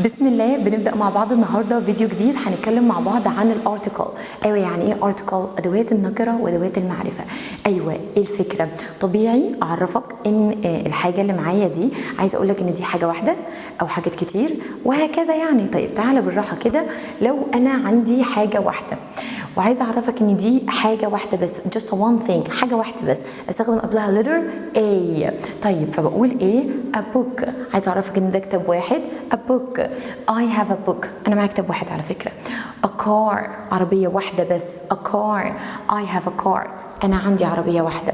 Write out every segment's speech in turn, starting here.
بسم الله. بنبدأ مع بعض النهارده فيديو جديد هنتكلم مع بعض عن الارتكل. ايوه، يعني ايه ارتكل؟ ادوات النكره وادوات المعرفه. ايوه، ايه الفكره؟ طبيعي اعرفك ان الحاجه اللي معايا دي عايزه اقول لك ان دي حاجه واحده او حاجات كتير وهكذا يعني. طيب تعالى بالراحه كده. لو انا عندي حاجه واحده وعايزه اعرفك ان دي حاجه واحده بس، just one thing، حاجه واحده بس، استخدم قبلها letter A. طيب فبقول ايه؟ a book. عايزه اعرفك ان ده كتاب واحد، a book. I have a book. انا معايا كتاب واحد على فكره. a car. عربيه واحده بس، a car. I have a car. أنا عندي عربية واحدة.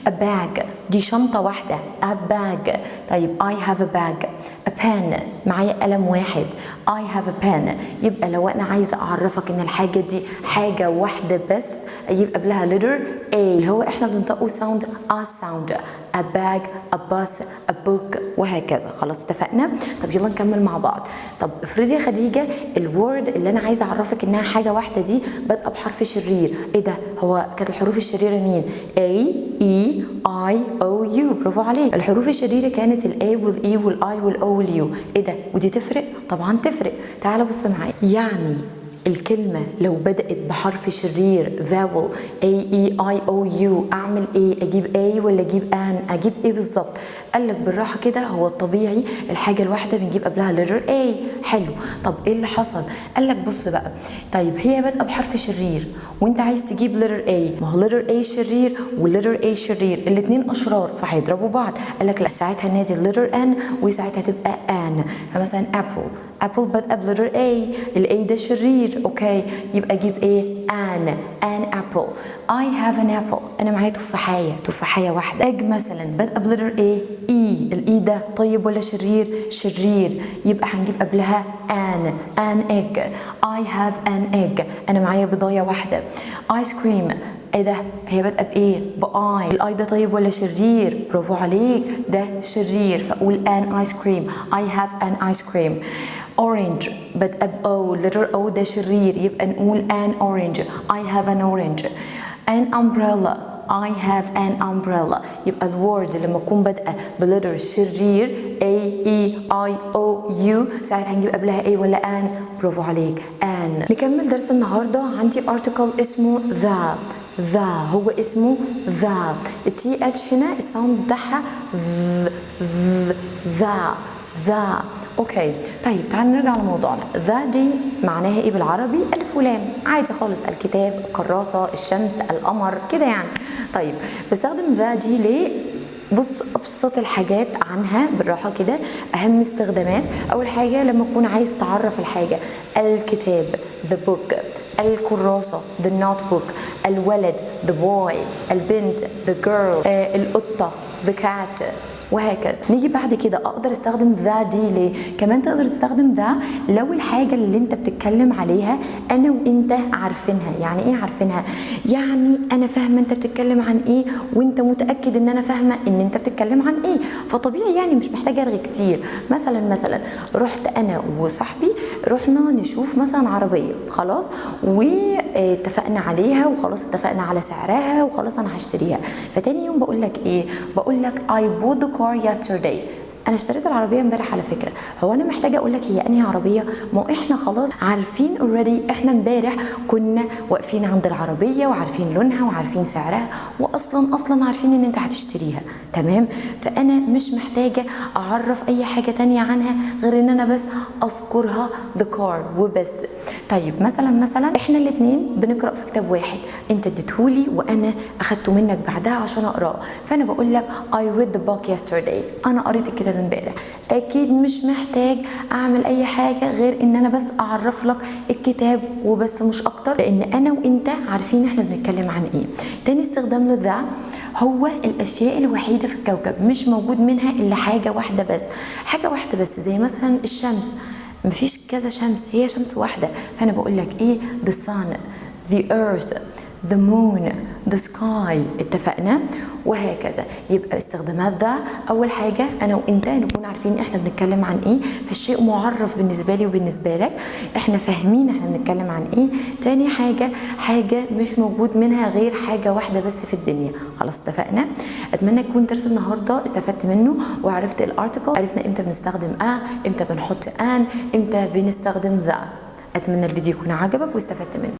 a bag. دي شنطة واحدة، a bag. طيب I have a bag. a pen. معايا قلم واحد، I have a pen. يبقى لو أنا عايزة أعرفك إن الحاجة دي حاجة واحدة بس، يبقى قبلها letter A اللي هو إحنا بننطقه sound a sound. a bag, a bus, a book وهكذا. خلاص اتفقنا؟ طب يلا نكمل مع بعض. طب افرضي يا خديجة الورد اللي أنا عايزة أعرفك إنها حاجة واحدة دي بادئة بحرف شرير. إيه ده؟ هو كانت الحروف الشريرة مين؟ A, E, I, O, U. برافو عليك. الحروف الشريرة كانت ال A وال E وال I وال O وال U. إيه ده؟ ودي تفرق؟ طبعا تفرق. تعالى بص معايا. يعني الكلمة لو بدأت بحرف شرير vowel A E I O U أعمل إيه؟ أجيب A ولا أجيب an؟ أجيب إيه بالظبط؟ قال لك بالراحة كده، هو الطبيعي الحاجة الواحدة بنجيب قبلها letter A. حلو. طب إيه اللي حصل؟ قال لك بص بقى، طيب هي بادئة بحرف شرير وأنت عايز تجيب letter A، ما هو letter A شرير وletter A شرير، الاتنين أشرار فهيضربوا بعض. قال لك لا، ساعتها نادي letter N وساعتها تبقى an. فمثلا apple بادئة بلتر A، ال A ده شرير، اوكي، يبقى اجيب ايه؟ an apple. I have an apple. انا معايا تفاحية واحدة. egg مثلا بادئة بلتر A E، ال E ده طيب ولا شرير؟ شرير، يبقى هنجيب قبلها an egg. I have an egg. انا معايا بضاية واحدة. ice cream. ايه ده؟ هي بادئه بايه؟ باي. الاي ده طيب ولا شرير؟ برافو عليك، ده شرير، فاقول ان ايس كريم. اي هاف ان ايس كريم. اورنج بادئه باو، لتر او ده شرير، يبقى نقول ان اورنج. اي هاف ان اورنج. ان امبريلا. I have an umbrella. يبقى الورد لما تكون بادئه بلتر شرير A E I O U ساعتها هنجيب قبلها A ولا an؟ برافو عليك، an. نكمل درس النهارده. عندي article اسمه the هو اسمه ذا. التي اتش هنا الساوند بتاعها ذا. اوكي، طيب تعالوا نرجع لموضوعنا. ذا دي معناها ايه بالعربي؟ الف ولام، عادي خالص، الكتاب، الكراسه، الشمس، القمر كده يعني. طيب بستخدم ذا دي ليه؟ بص، ابسط الحاجات عنها بالراحه كده، اهم استخدامات. اول حاجه لما تكون عايز تعرف الحاجه، الكتاب the book، الكراسة the notebook، الولد the boy، البنت the girl، القطة the cat وهكذا. نيجي بعد كده، اقدر استخدم ذا دي ليه؟ كمان تقدر تستخدم ذا لو الحاجه اللي انت بتتكلم عليها انا وانت عارفينها. يعني ايه عارفينها؟ يعني انا فاهمه انت بتتكلم عن ايه وانت متاكد ان انا فاهمه ان انت بتتكلم عن ايه، فطبيعي يعني مش محتاجه ارغي كتير. مثلا رحت انا وصاحبي رحنا نشوف مثلا عربيه، خلاص، واتفقنا عليها وخلاص، اتفقنا على سعرها وخلاص انا هشتريها. فتاني يوم بقول لك ايه؟ بقول لك I bought the car yesterday. انا اشتريت العربيه امبارح على فكره. هو انا محتاجه اقول لك هي انهي عربيه؟ ما احنا خلاص عارفين اوريدي، احنا امبارح كنا واقفين عند العربيه وعارفين لونها وعارفين سعرها واصلا عارفين ان انت هتشتريها، تمام؟ فانا مش محتاجه اعرف اي حاجه تانية عنها غير ان انا بس اذكرها the car وبس. طيب مثلا احنا الاثنين بنقرا في كتاب واحد، انت اديتهولي وانا اخدته منك بعدها عشان اقراه، فانا بقول لك I read the book yesterday. انا قريت الكتاب امبارح. اكيد مش محتاج اعمل اي حاجه غير ان انا بس اعرف لك الكتاب وبس، مش اكتر، لان انا وانت عارفين احنا بنتكلم عن ايه. تاني استخدام لذا، هو الاشياء الوحيده في الكوكب مش موجود منها الا حاجه واحده بس، زي مثلا الشمس، مفيش كذا شمس، هي شمس واحده. فانا بقول لك ايه؟ the sun، the earth، the moon, the sky. اتفقنا؟ وهكذا. يبقى استخدامات ذا، اول حاجه انا وانت نكون عارفين احنا بنتكلم عن ايه، فالشيء معرف بالنسبه لي وبالنسبه لك، احنا فاهمين احنا بنتكلم عن ايه. تاني حاجه مش موجود منها غير حاجه واحده بس في الدنيا. خلاص اتفقنا؟ اتمنى يكون درس النهارده استفدت منه وعرفت الارتكل، عرفنا امتى بنستخدم امتى بنحط امتى بنستخدم ذا. اتمنى الفيديو يكون عجبك واستفدت منه.